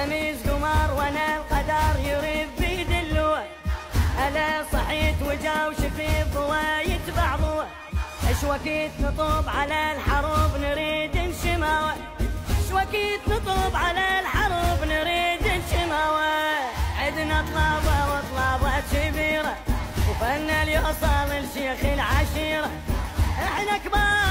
تميز قمر وانا القدر يريد بيد اللوى. انا صحيت وجا وشفي الضوى يتبع ضوى. ايش وقت نطوب على الحروب نريد نشماوى. ايش وقت نطوب على الحروب نريد نشماوى. عدنا طلابة وطلابة كبيرة وفن اليوصل لشيخ العشيرة. احنا كبار